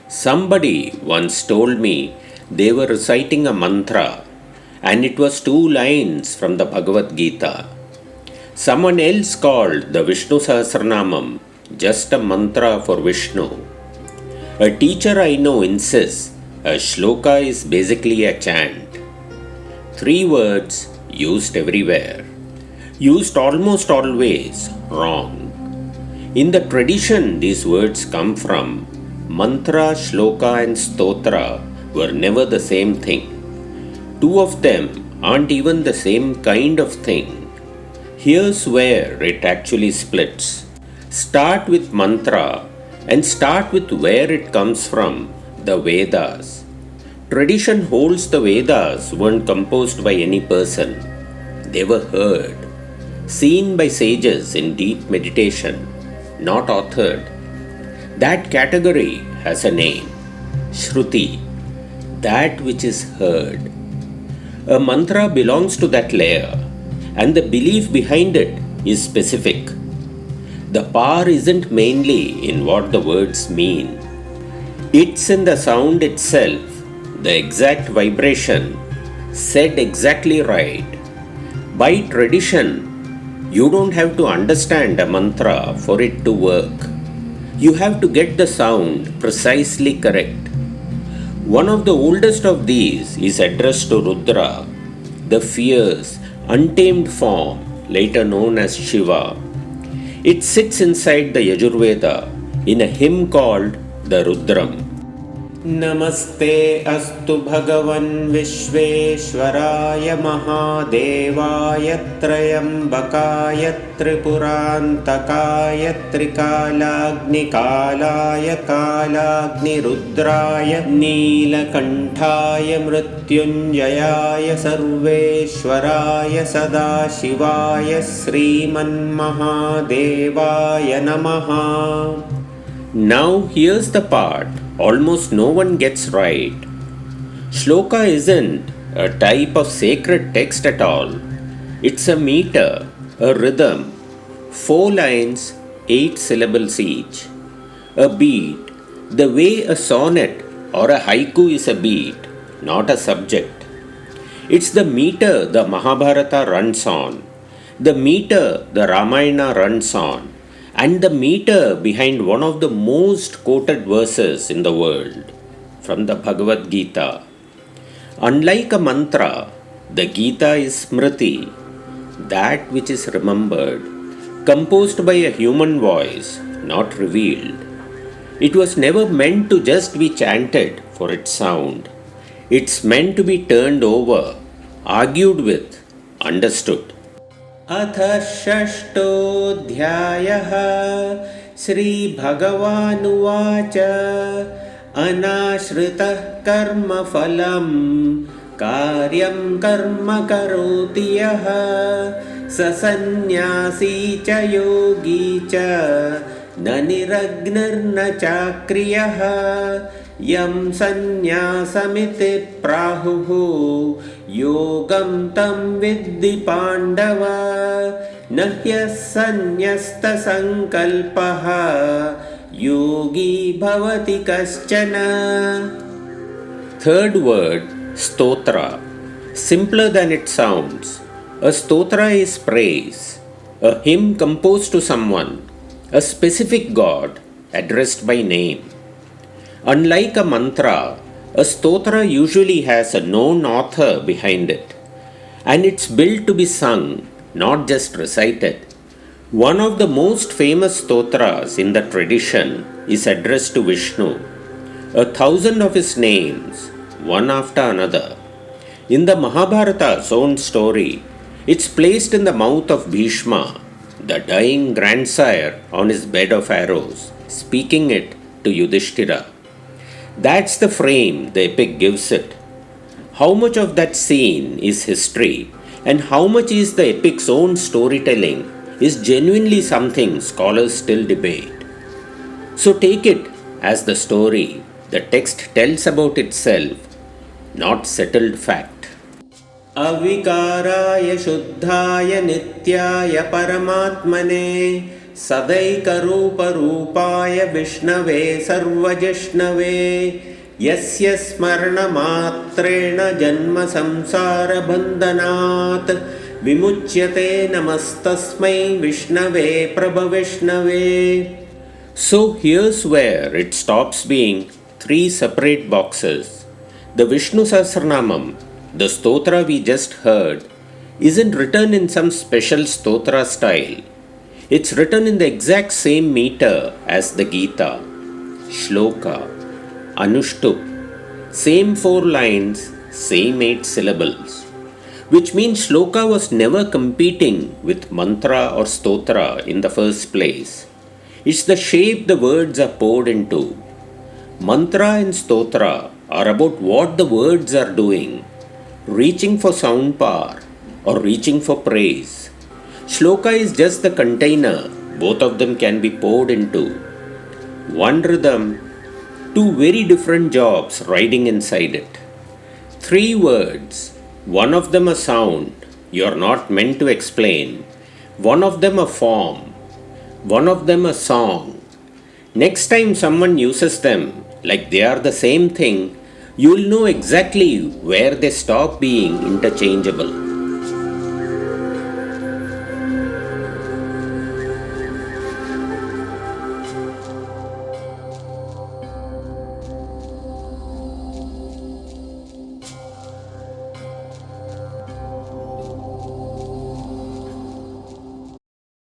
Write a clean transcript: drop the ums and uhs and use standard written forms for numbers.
Somebody once told me they were reciting a mantra and it was 2 lines from the Bhagavad Gita. Someone else called the Vishnu Sahasranamam just a mantra for Vishnu. A teacher I know insists a shloka is basically a chant. 3 words used everywhere, used almost always wrong. In the tradition these words come from, mantra, shloka and stotra were never the same thing. 2 of them aren't even the same kind of thing. Here's where it actually splits. Start with mantra and start with where it comes from, the Vedas. Tradition holds the Vedas weren't composed by any person. They were heard, seen by sages in deep meditation, not authored. That category has a name, Shruti, that which is heard. A mantra belongs to that layer, and the belief behind it is specific. The power isn't mainly in what the words mean. It's in the sound itself, the exact vibration, said exactly right. By tradition, you don't have to understand a mantra for it to work. You have to get the sound precisely correct. One of the oldest of these is addressed to Rudra, the fierce, untamed form, later known as Shiva. It sits inside the Yajurveda in a hymn called the Rudram. Namaste astu bhagavan Vishveshwaraya Mahadevaya Trayambakaya Tripurantakaya Trikalagni Kalaya Kalagni Rudraya Neelakantaya Mrityunjayaya Sarveshwaraya Sadashivaya Sriman Mahadevaya Namaha. Now here's the part almost no one gets right. Shloka isn't a type of sacred text at all. It's a meter, a rhythm, 4 lines, 8 syllables each. A beat, the way a sonnet or a haiku is a beat, not a subject. It's the meter the Mahabharata runs on, the meter the Ramayana runs on, and the meter behind one of the most quoted verses in the world, from the Bhagavad Gita. Unlike a mantra, the Gita is smriti, that which is remembered, composed by a human voice, not revealed. It was never meant to just be chanted for its sound. It's meant to be turned over, argued with, understood. अथ षष्ठोऽध्यायः श्रीभगवानुवाच अनाश्रितः कर्मफलं कार्यं कर्म करोति यः स सन्न्यासी च योगी च न निरग्निर्न चाक्रियः यं सन्न्यासमिति प्राहुः योगं तं विद्धि पाण्डव न ह्यसन्न्यस्तसङ्कल्पः योगी भवति कश्चन. Third word, stotra. Simpler than it sounds. A stotra is praise, a hymn composed to someone, a specific god addressed by name. Unlike a mantra, a stotra usually has a known author behind it, and it's built to be sung, not just recited. One of the most famous stotras in the tradition is addressed to Vishnu, 1,000 of his names, one after another. In the Mahabharata's own story, it's placed in the mouth of Bhishma, the dying grandsire on his bed of arrows, speaking it to Yudhishthira. That's the frame the epic gives it. How much of that scene is history and how much is the epic's own storytelling is genuinely something scholars still debate. So take it as the story the text tells about itself, not settled fact. अविकाराय शुद्धाय नित्याय परमात्मने सदैकरूपरूपाय विष्णवे सर्वजिष्णवे यस्य स्मरणमात्रेण जन्मसंसारबन्धनात् विमुच्यते नमस्तस्मै विष्णवे प्रभविष्णवे. So here's where it stops being three separate boxes. The Vishnu Sahasranamam, the stotra we just heard, isn't written in some special stotra style. It's written in the exact same meter as the Gita. Shloka, Anushtup, same 4 lines, same 8 syllables. Which means shloka was never competing with mantra or stotra in the first place. It's the shape the words are poured into. Mantra and stotra are about what the words are doing, reaching for sound power or reaching for praise. Shloka is just the container both of them can be poured into. One rhythm, 2 very different jobs riding inside it. 3 words, one of them a sound you're not meant to explain, one of them a form, one of them a song. Next time someone uses them like they are the same thing, you'll know exactly where they stop being interchangeable.